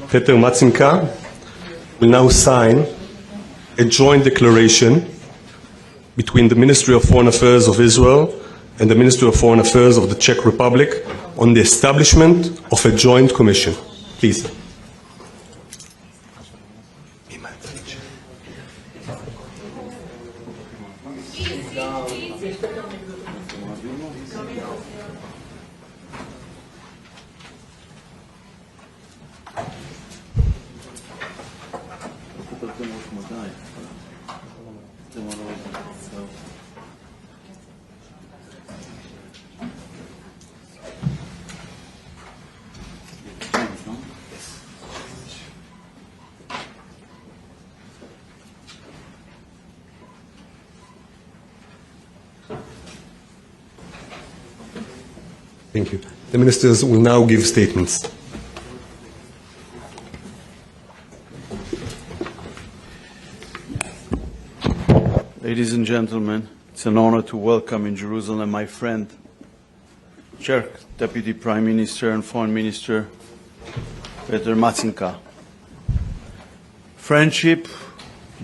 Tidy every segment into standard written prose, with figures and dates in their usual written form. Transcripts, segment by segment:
Petr Macinka, will now sign a joint declaration between the Ministry of Foreign Affairs of Israel and the Ministry of Foreign Affairs of the Czech Republic on the establishment of a joint commission. Please. Thank you. The ministers will now give statements. Ladies and gentlemen, it's an honor to welcome in Jerusalem my friend, Czech Deputy Prime Minister and Foreign Minister, Petr Macinka. Friendship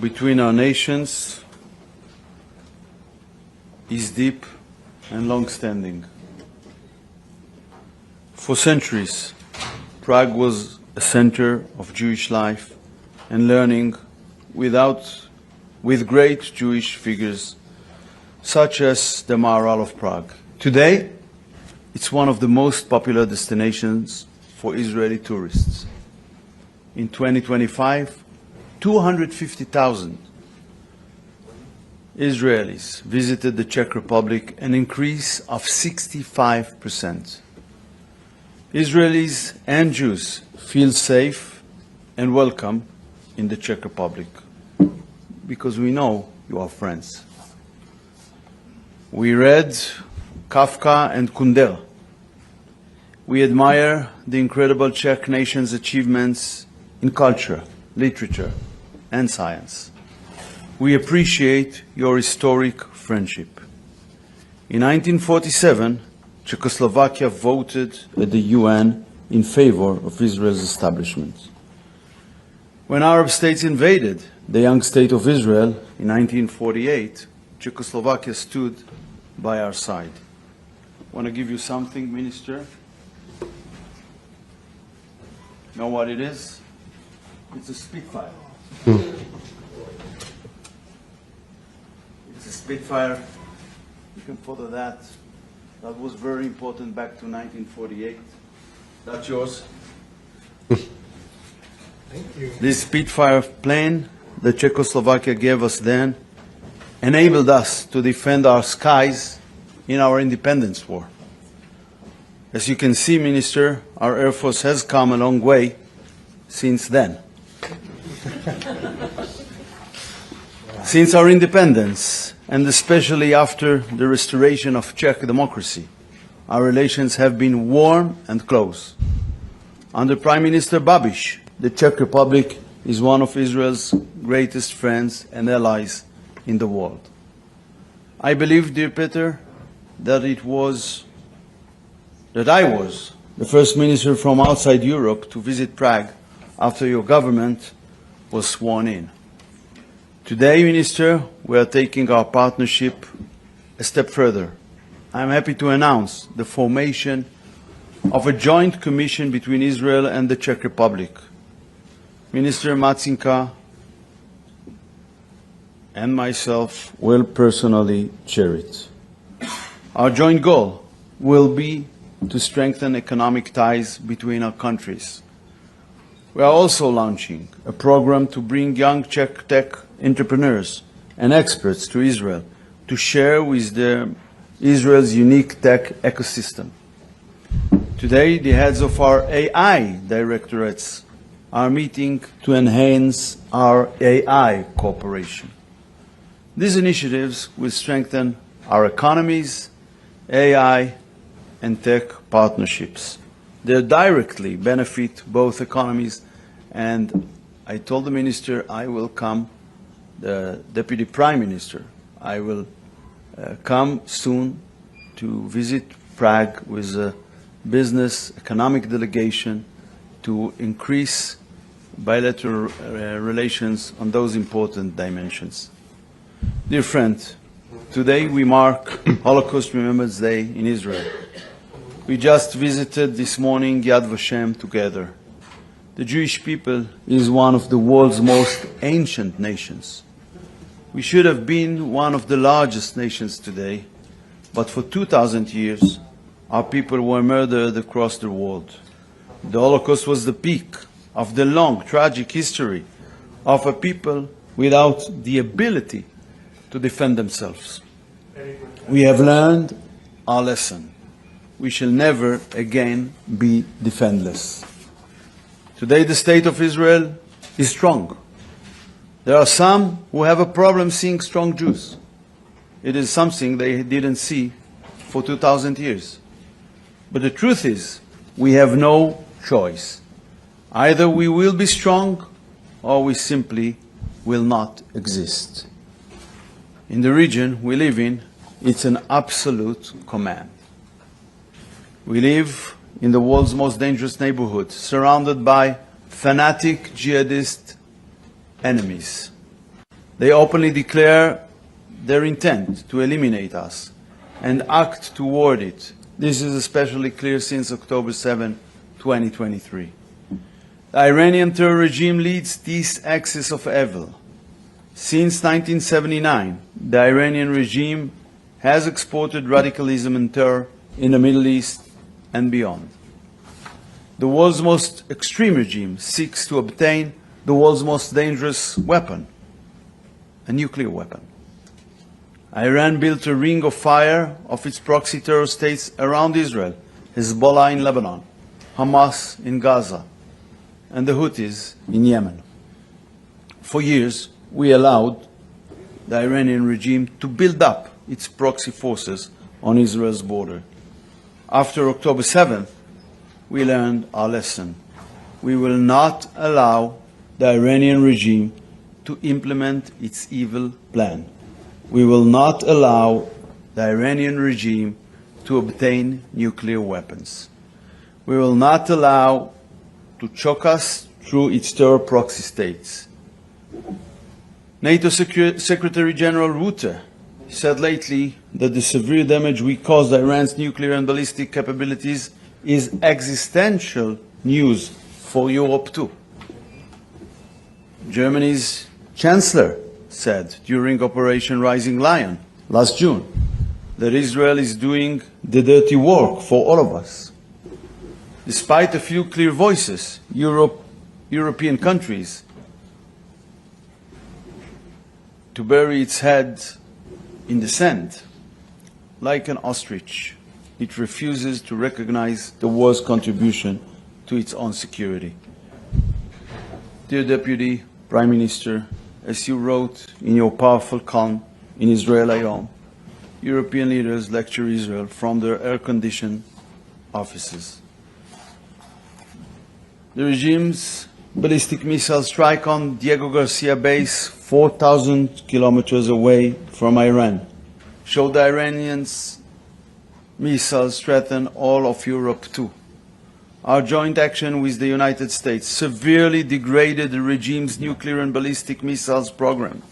between our nations is deep and long-standing. For centuries, Prague was a center of Jewish life and learning with great Jewish figures, such as the Maharal of Prague. Today, it's one of the most popular destinations for Israeli tourists. In 2025, 250,000 Israelis visited the Czech Republic, an increase of 65%. Israelis and Jews feel safe and welcome in the Czech Republic because we know you are friends. We read Kafka and Kundera. We admire the incredible Czech nation's achievements in culture, literature, and science. We appreciate your historic friendship. In 1947, Czechoslovakia voted at the UN in favor of Israel's establishment. When Arab states invaded the young state of Israel in 1948, Czechoslovakia stood by our side. I want to give you something, Minister. Know what it is? It's a Spitfire. It's a Spitfire. You can follow that. That was very important back to 1948. That's yours. Thank you. This Spitfire plane that Czechoslovakia gave us then enabled us to defend our skies in our independence war. As you can see, Minister, our Air Force has come a long way since then. Since our independence, and especially after the restoration of Czech democracy, our relations have been warm and close. Under Prime Minister Babiš, the Czech Republic is one of Israel's greatest friends and allies in the world. I believe, dear Peter, that I was the first minister from outside Europe to visit Prague after your government was sworn in. Today, Minister, we are taking our partnership a step further. I am happy to announce the formation of a joint commission between Israel and the Czech Republic. Minister Macinka and myself will personally chair it. Our joint goal will be to strengthen economic ties between our countries. We are also launching a program to bring young Czech tech entrepreneurs and experts to Israel to share with them Israel's unique tech ecosystem. Today, the heads of our AI directorates are meeting to enhance our AI cooperation. These initiatives will strengthen our economies, AI, and tech partnerships. They directly benefit both economies, and I told the Minister I will come, the Deputy Prime Minister, I will come soon to visit Prague with a business economic delegation to increase bilateral relations on those important dimensions. Dear friend, today we mark Holocaust Remembrance Day in Israel. We just visited this morning Yad Vashem together. The Jewish people is one of the world's most ancient nations. We should have been one of the largest nations today, but for 2,000 years, our people were murdered across the world. The Holocaust was the peak of the long, tragic history of a people without the ability to defend themselves. We have learned our lesson. We shall never again be defenseless. Today the state of Israel is strong. There are some who have a problem seeing strong Jews. It is something they didn't see for 2,000 years. But the truth is, we have no choice. Either we will be strong or we simply will not exist. In the region we live in, it's an absolute command. We live in the world's most dangerous neighborhood, surrounded by fanatic jihadist enemies. They openly declare their intent to eliminate us and act toward it. This is especially clear since October 7, 2023. The Iranian terror regime leads this axis of evil. Since 1979, the Iranian regime has exported radicalism and terror in the Middle East and beyond. The world's most extreme regime seeks to obtain the world's most dangerous weapon, a nuclear weapon. Iran built a ring of fire of its proxy terror states around Israel, Hezbollah in Lebanon, Hamas in Gaza, and the Houthis in Yemen. For years, we allowed the Iranian regime to build up its proxy forces on Israel's border. After October 7th, we learned our lesson. We will not allow the Iranian regime to implement its evil plan. We will not allow the Iranian regime to obtain nuclear weapons. We will not allow to choke us through its terror proxy states. NATO Secretary General Rutte said lately that the severe damage we caused Iran's nuclear and ballistic capabilities is existential news for Europe too. Germany's Chancellor said during Operation Rising Lion last June that Israel is doing the dirty work for all of us. Despite a few clear voices, European countries to bury its head in the sand, like an ostrich, it refuses to recognize the war's contribution to its own security. Dear Deputy Prime Minister, as you wrote in your powerful column in Israel Hayom, European leaders lecture Israel from their air-conditioned offices. The regime's ballistic missile strike on Diego Garcia base 4,000 kilometers away from Iran showed the Iranians' missiles threaten all of Europe too. Our joint action with the United States severely degraded the regime's nuclear and ballistic missiles program,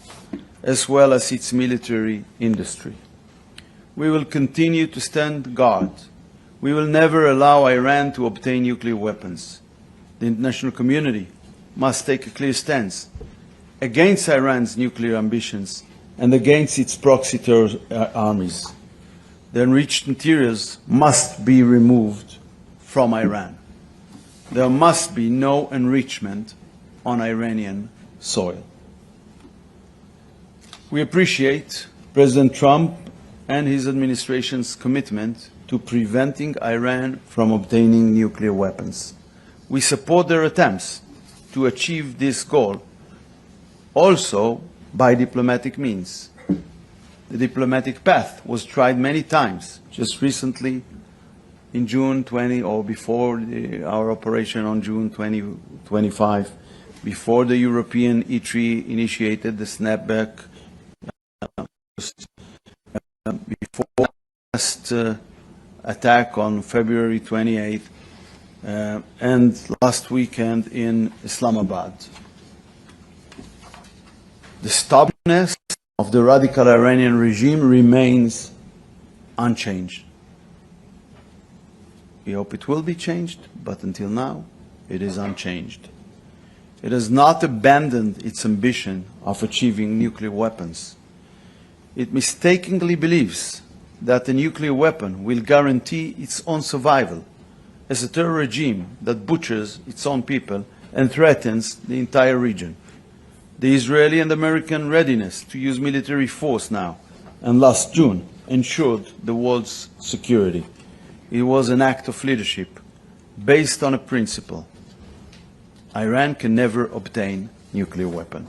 as well as its military industry. We will continue to stand guard. We will never allow Iran to obtain nuclear weapons. The international community must take a clear stance against Iran's nuclear ambitions and against its proxy terror armies. The enriched materials must be removed from Iran. There must be no enrichment on Iranian soil. We appreciate President Trump and his administration's commitment to preventing Iran from obtaining nuclear weapons. We support their attempts to achieve this goal, also by diplomatic means. The diplomatic path was tried many times. Just recently, in June 20, or before our operation on June 2025, before the European E3 initiated the snapback, before the last attack on February 28th, and last weekend in Islamabad. The stubbornness of the radical Iranian regime remains unchanged. We hope it will be changed, but until now, it is unchanged. It has not abandoned its ambition of achieving nuclear weapons. It mistakenly believes that a nuclear weapon will guarantee its own survival as a terror regime that butchers its own people and threatens the entire region. The Israeli and American readiness to use military force now and last June ensured the world's security. It was an act of leadership based on a principle: Iran can never obtain nuclear weapon.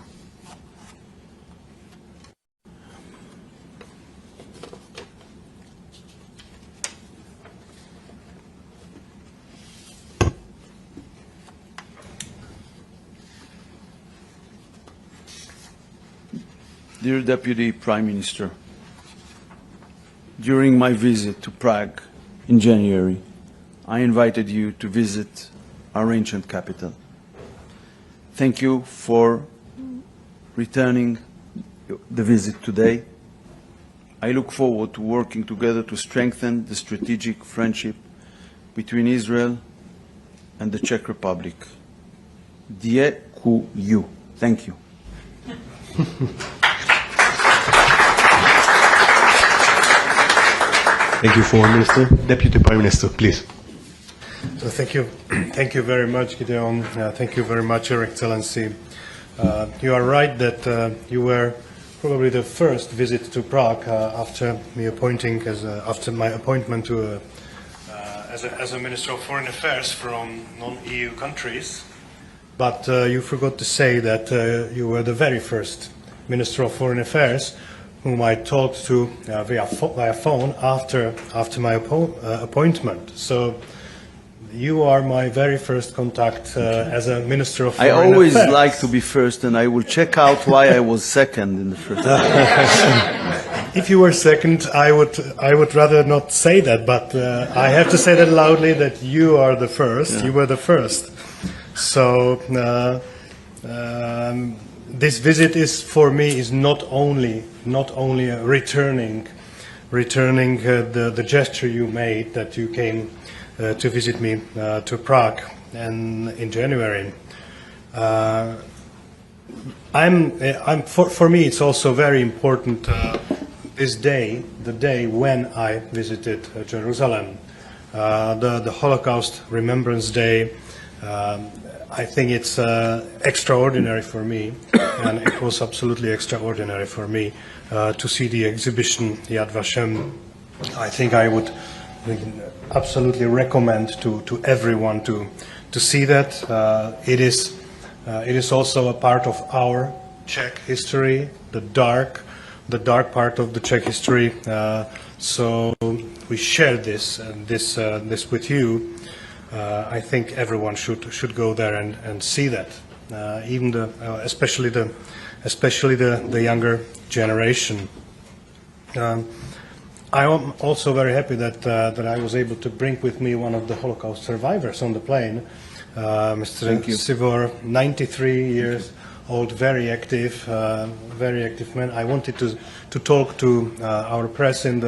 Dear Deputy Prime Minister, during my visit to Prague in January, I invited you to visit our ancient capital. Thank you for returning the visit today. I look forward to working together to strengthen the strategic friendship between Israel and the Czech Republic. Děkuju. Thank you. Thank you, Foreign Minister. Deputy Prime Minister, please. So thank you very much, Gid'on. Thank you very much, Your Excellency. You are right that you were probably the first visit to Prague after my appointment to as a Minister of Foreign Affairs from non-EU countries. But you forgot to say that you were the very first Minister of Foreign Affairs whom I talked to via phone after my appointment. So you are my very first contact as a Minister of Foreign Affairs. I always like to be first, and I will check out why I was second in the first. If you were second, I would rather not say that, but I have to say that loudly that you are the first. Yeah. You were the first. So this visit is for me is not only returning the gesture you made that you came to visit me to Prague and in January. For me it's also very important this day, the day when I visited Jerusalem, the Holocaust Remembrance Day. I think it's extraordinary for me, and it was absolutely extraordinary for me to see the exhibition Yad Vashem. I think I would absolutely recommend to everyone to see that. It is also a part of our Czech history, the dark part of the Czech history. So we share this with you. I think everyone should go there and see that, even especially the younger generation. I am also very happy that I was able to bring with me one of the Holocaust survivors on the plane, Mr. Sivor, 93 years old, very active man. I wanted to talk to our press on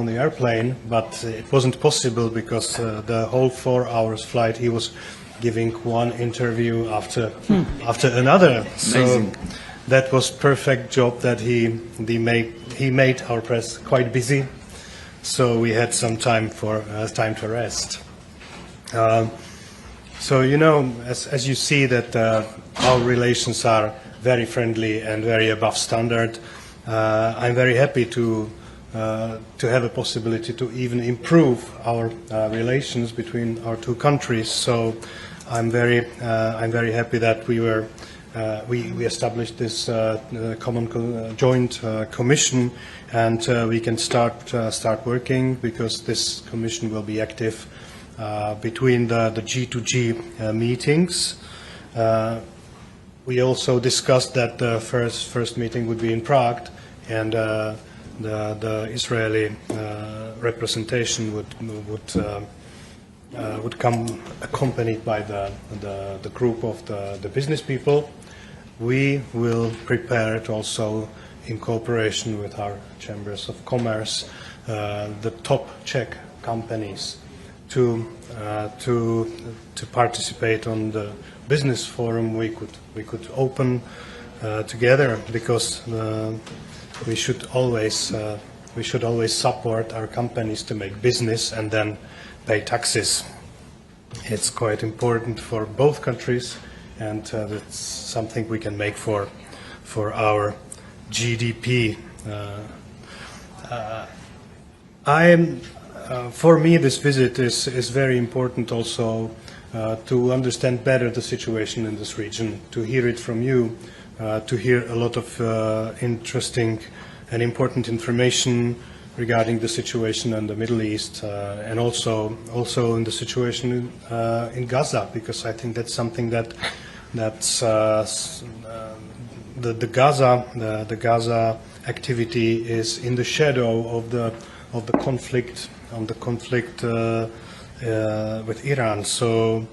the airplane, but it wasn't possible because the whole 4 hours flight he was giving one interview after another. So that was perfect job that he made our press quite busy. So we had some time to rest. So you know, as you see that our relations are very friendly and very above standard. I'm very happy to have a possibility to even improve our relations between our two countries. So I'm very happy that we established this common joint commission, and we can start working, because this commission will be active between the G2G meetings. We also discussed that the first meeting would be in Prague, and the Israeli representation would come accompanied by the group of the business people. We will prepare it also in cooperation with our chambers of commerce, the top Czech companies to participate on the business forum we could open together, because we should always support our companies to make business and then pay taxes. It's quite important for both countries, and that's something we can make for our GDP. For me, this visit is very important also to understand better the situation in this region, to hear it from you, to hear a lot of interesting and important information regarding the situation in the Middle East, and also in the situation in Gaza, because I think that's something that's the Gaza activity is in the shadow of the conflict with Iran. So,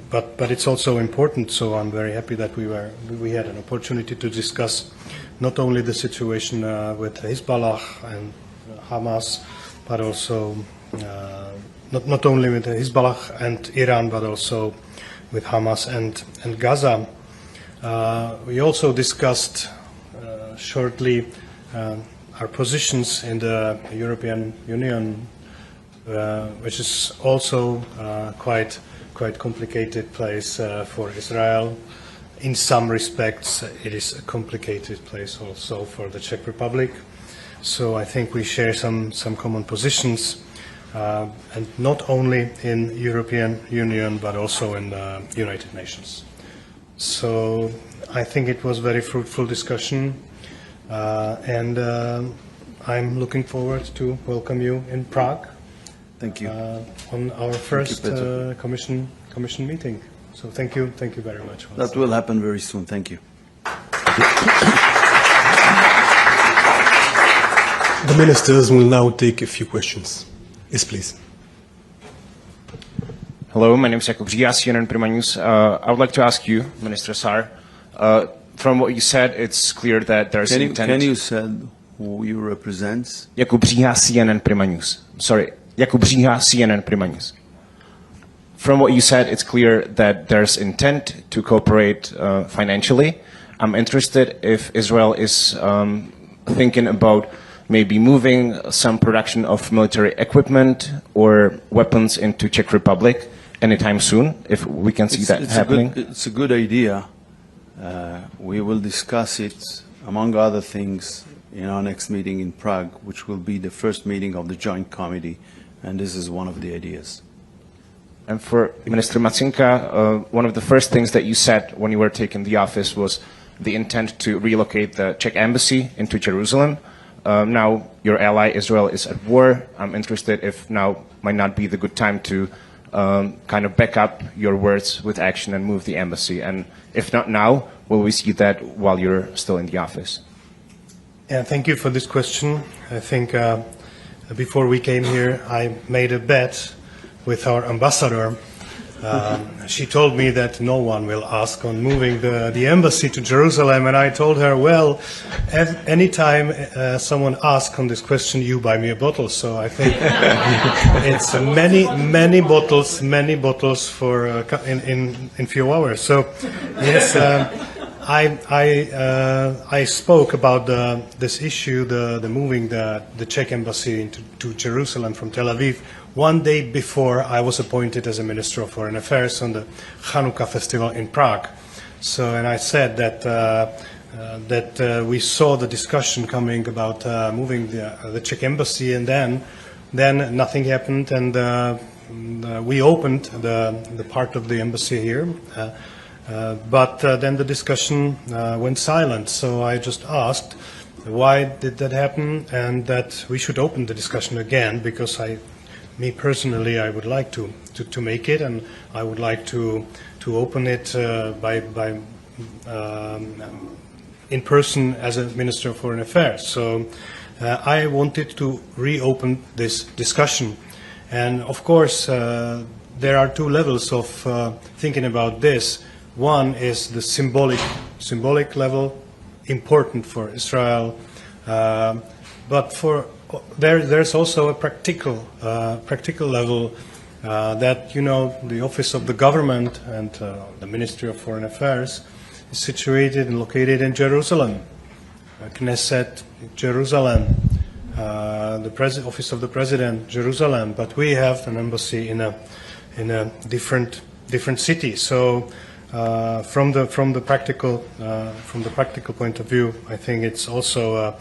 but it's also important. So I'm very happy that we had an opportunity to discuss not only the situation with Hezbollah and Hamas, but also not only with Hezbollah and Iran, but also with Hamas and Gaza. We also discussed shortly our positions in the European Union, which is also quite complicated place for Israel. In some respects, it is a complicated place also for the Czech Republic. So I think we share some common positions, and not only in European Union, but also in the United Nations. So I think it was very fruitful discussion, and I'm looking forward to welcome you in Prague. Thank you. On our first commission meeting. So thank you very much. That will happen very soon. Thank you. The ministers will now take a few questions. Yes, please. Hello, my name is Jakub Bříha, CNN Prima News. I would like to ask you, Minister Sár, from what you said, it's clear that there's intent... Can you say who you represent? Jakub Bříha, CNN Prima News. Sorry, Jakub Bříha, CNN Prima News. From what you said, it's clear that there's intent to cooperate financially. I'm interested if Israel is thinking about maybe moving some production of military equipment or weapons into Czech Republic anytime soon, if we can see that happening. It's a good idea. We will discuss it, among other things, in our next meeting in Prague, which will be the first meeting of the Joint Committee, and this is one of the ideas. And for Minister Macinka, one of the first things that you said when you were taking the office was the intent to relocate the Czech embassy into Jerusalem. Now your ally Israel is at war. I'm interested if now might not be the good time to kind of back up your words with action and move the embassy. And if not now, will we see that while you're still in the office? Yeah, thank you for this question. I think before we came here, I made a bet with our ambassador. She told me that no one will ask on moving the embassy to Jerusalem, and I told her, well, anytime someone asks on this question, you buy me a bottle. So I think it's many bottles for in few hours. So yes, I spoke about this issue, the moving the Czech embassy to Jerusalem from Tel Aviv, one day before I was appointed as a Minister of Foreign Affairs on the Hanukkah festival in Prague. So, and I said that we saw the discussion coming about moving the Czech embassy, and then nothing happened, and we opened the part of the embassy here. But then the discussion went silent, so I just asked why did that happen, and that we should open the discussion again, because me personally, I would like to make it, and I would like to open it in person as a Minister of Foreign Affairs. So I wanted to reopen this discussion, and of course there are two levels of thinking about this. One is the symbolic level, important for Israel, but there's also a practical level that, you know, the office of the government and the Ministry of Foreign Affairs is situated and located in Jerusalem, Knesset, Jerusalem, the office of the President, Jerusalem, but we have an embassy in a different city. So from the practical point of view, I think it's also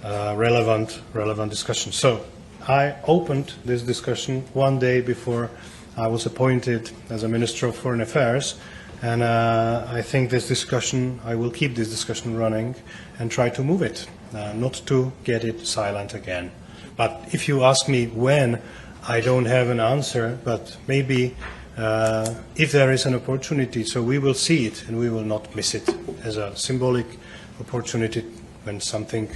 a relevant discussion. So I opened this discussion one day before I was appointed as a Minister of Foreign Affairs, and I think I will keep this discussion running and try to move it, not to get it silent again. But if you ask me when, I don't have an answer, but maybe if there is an opportunity, so we will see it and we will not miss it as a symbolic opportunity. When something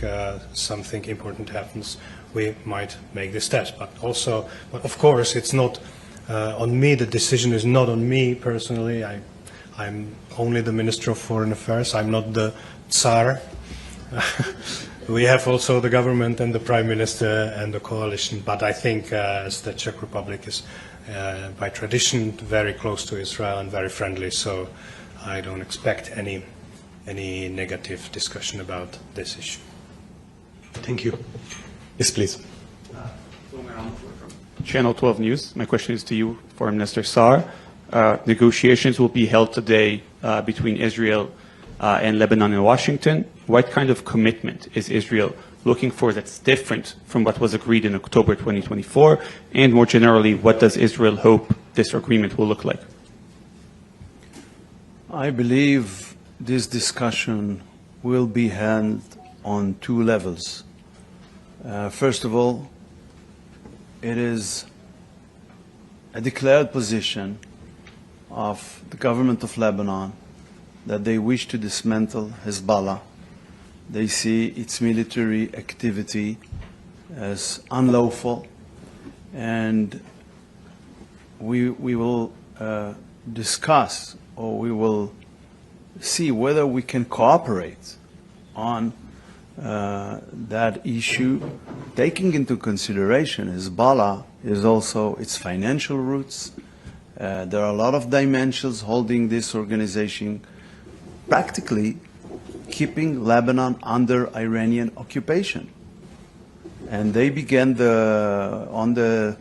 important happens, we might make the steps. But of course, it's not on me. The decision is not on me personally. I'm only the Minister of Foreign Affairs. I'm not the Tsar. We have also the government and the Prime Minister and the coalition. But I think as the Czech Republic is by tradition very close to Israel and very friendly, so I don't expect any negative discussion about this issue. Thank you. Yes, please. Channel 12 News. My question is to you, Foreign Minister Saar. Negotiations will be held today between Israel and Lebanon and Washington. What kind of commitment is Israel looking for that's different from what was agreed in October 2024? And more generally, what does Israel hope this agreement will look like? I believe this discussion will be held on two levels. First of all, it is a declared position of the government of Lebanon that they wish to dismantle Hezbollah. They see its military activity as unlawful, and we will discuss, or we will see whether we can cooperate on that issue, taking into consideration Hezbollah is also its financial roots. There are a lot of dimensions holding this organization practically keeping Lebanon under Iranian occupation. And they began on the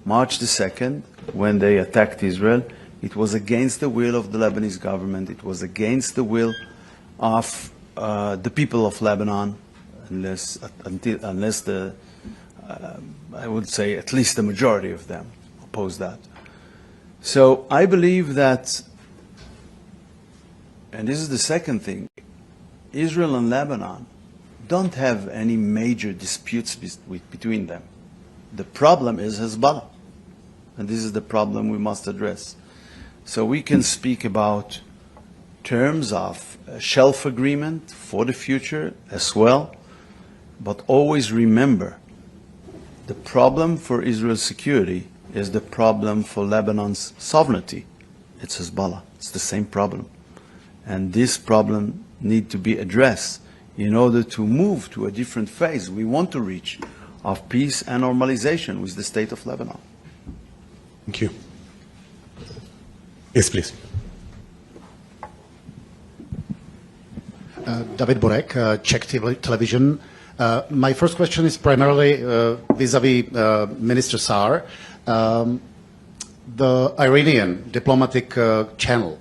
March the 2nd, when they attacked Israel. It was against the will of the Lebanese government. It was against the will of the people of Lebanon, unless I would say at least the majority of them opposed that. So I believe that, and this is the second thing, Israel and Lebanon don't have any major disputes between them. The problem is Hezbollah, and this is the problem we must address. So we can speak about terms of a shelf agreement for the future as well, but always remember the problem for Israel's security is the problem for Lebanon's sovereignty. It's Hezbollah. It's the same problem. And this problem needs to be addressed in order to move to a different phase we want to reach of peace and normalization with the state of Lebanon. Thank you. Yes, please. David Borek, Czech television. My first question is primarily vis-à-vis Minister Saar. The Iranian diplomatic channel,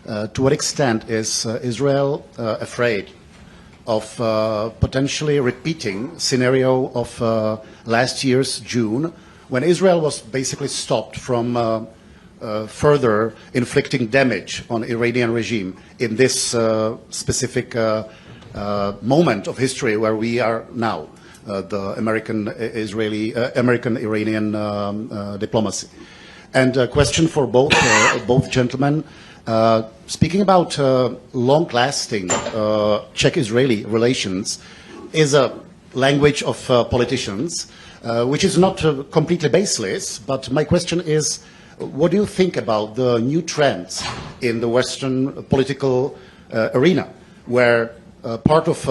to what extent is Israel afraid of potentially repeating scenario of last year's June, when Israel was basically stopped from further inflicting damage on Iranian regime in this specific moment of history where we are now, the American-Iranian diplomacy. And a question for both gentlemen. Speaking about long-lasting Czech-Israeli relations is a language of politicians, which is not completely baseless, but my question is, What do you think about the new trends in the Western political arena, where part of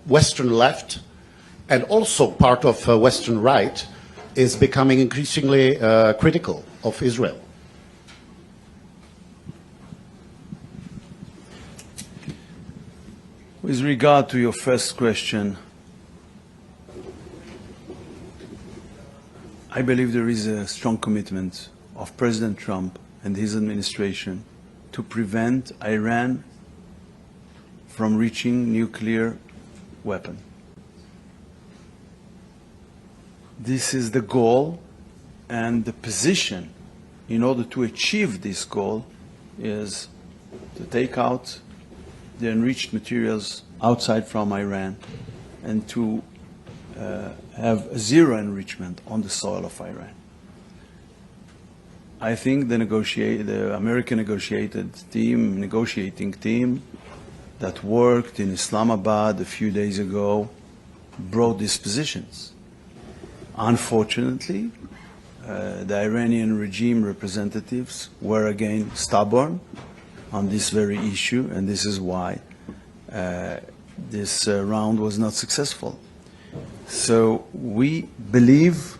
Western left and also part of Western right is becoming increasingly critical of Israel? With regard to your first question, I believe there is a strong commitment of President Trump and his administration to prevent Iran from reaching nuclear weapon. This is the goal, and the position in order to achieve this goal is to take out the enriched materials outside from Iran and to have zero enrichment on the soil of Iran. I think the American negotiating team that worked in Islamabad a few days ago brought these positions. Unfortunately, the Iranian regime representatives were again stubborn on this very issue, and this is why this round was not successful. So we believe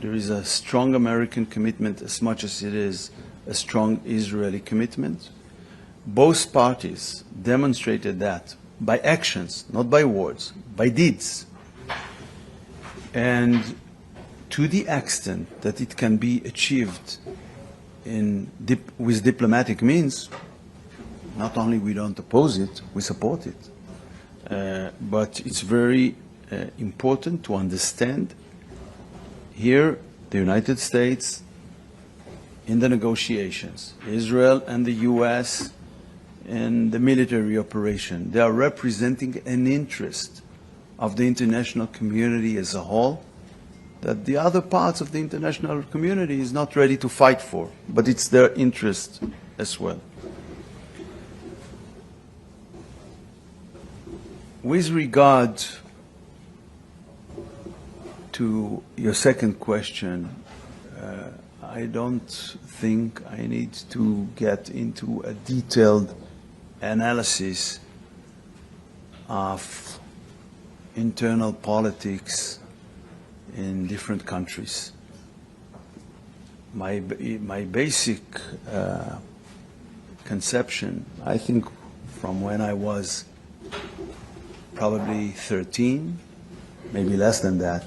there is a strong American commitment as much as it is a strong Israeli commitment. Both parties demonstrated that by actions, not by words, by deeds. And to the extent that it can be achieved with diplomatic means, not only we don't oppose it, we support it. But it's very important to understand here the United States in the negotiations, Israel and the US in the military operation, they are representing an interest of the international community as a whole that the other parts of the international community is not ready to fight for, but it's their interest as well. With regard to your second question, I don't think I need to get into a detailed analysis of internal politics in different countries. My basic conception, I think from when I was probably 13, maybe less than that,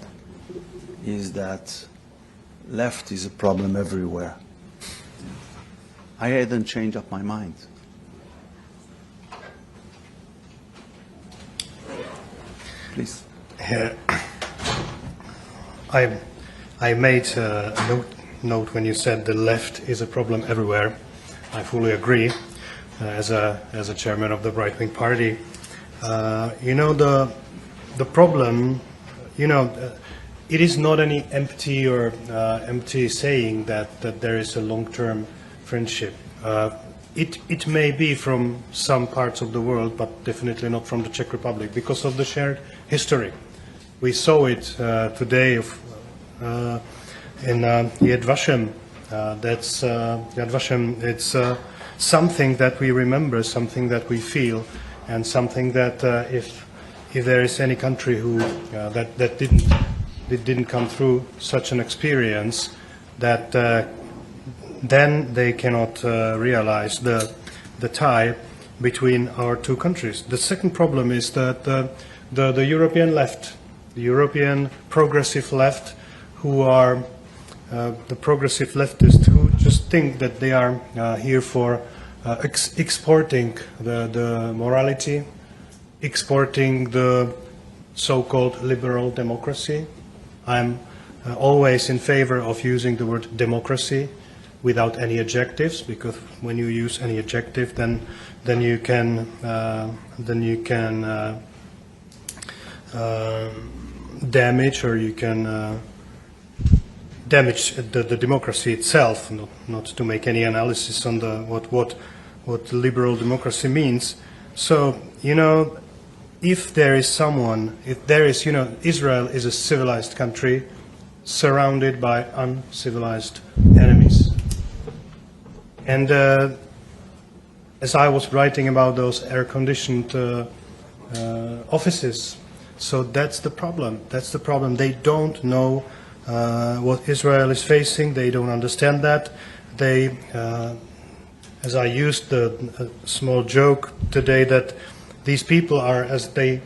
is that left is a problem everywhere. I hadn't changed up my mind. Please. I made a note when you said the left is a problem everywhere. I fully agree. As a chairman of the right-wing party, the problem, it is not any empty or empty saying that there is a long-term friendship. It may be from some parts of the world, but definitely not from the Czech Republic because of the shared history. We saw it today in Yad Vashem. That's Yad Vashem. It's something that we remember, something that we feel, and something that if there is any country who that didn't come through such an experience, that then they cannot realize the tie between our two countries. The second problem is that the European left, the European progressive left, who are the progressive leftists who just think that they are here for exporting the morality, exporting the so-called liberal democracy. I'm always in favor of using the word democracy without any adjectives, because when you use any adjective, then you can damage, or you can damage the democracy itself. Not to make any analysis on what liberal democracy means. So if there is someone, Israel is a civilized country surrounded by uncivilized And as I was writing about those air-conditioned offices, so that's the problem. That's the problem. They don't know what Israel is facing. They don't understand that. They, as I used a small joke today, that these people are, as they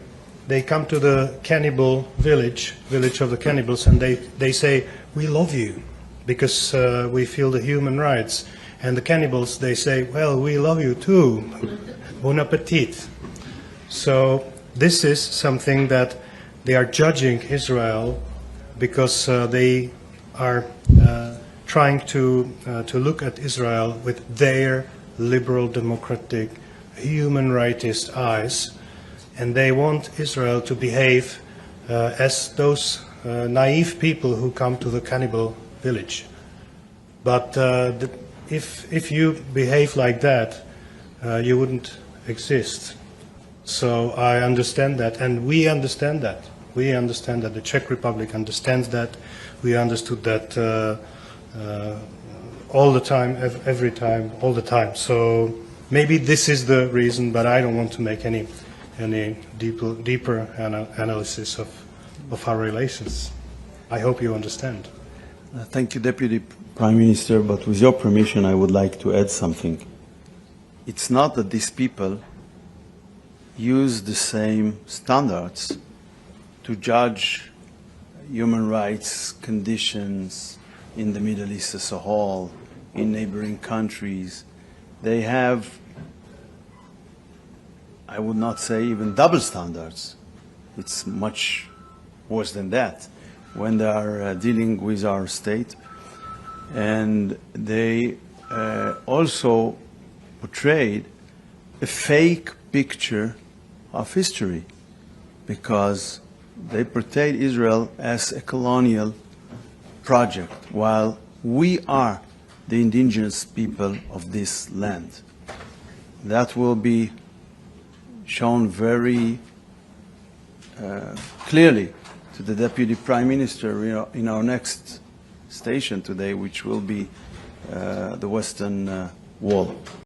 come to the cannibal village of the cannibals, and they say, "We love you because we feel the human rights." And the cannibals, they say, "Well, we love you too. Bon appetit." So this is something that they are judging Israel because they are trying to look at Israel with their liberal, democratic, human rightist eyes, and they want Israel to behave as those naive people who come to the cannibal village. But if you behave like that, you wouldn't exist. So I understand that, and we understand that. We understand that. The Czech Republic understands that. We understood that all the time, every time, all the time. So maybe this is the reason, but I don't want to make any deeper analysis of our relations. I hope you understand. Thank you, Deputy Prime Minister, but with your permission, I would like to add something. It's not that these people use the same standards to judge human rights conditions in the Middle East as a whole, in neighboring countries. They have, I would not say even double standards. It's much worse than that when they are dealing with our state. And they also portrayed a fake picture of history, because they portrayed Israel as a colonial project, while we are the indigenous people of this land. That will be shown very clearly to the Deputy Prime Minister in our next station today, which will be the Western Wall.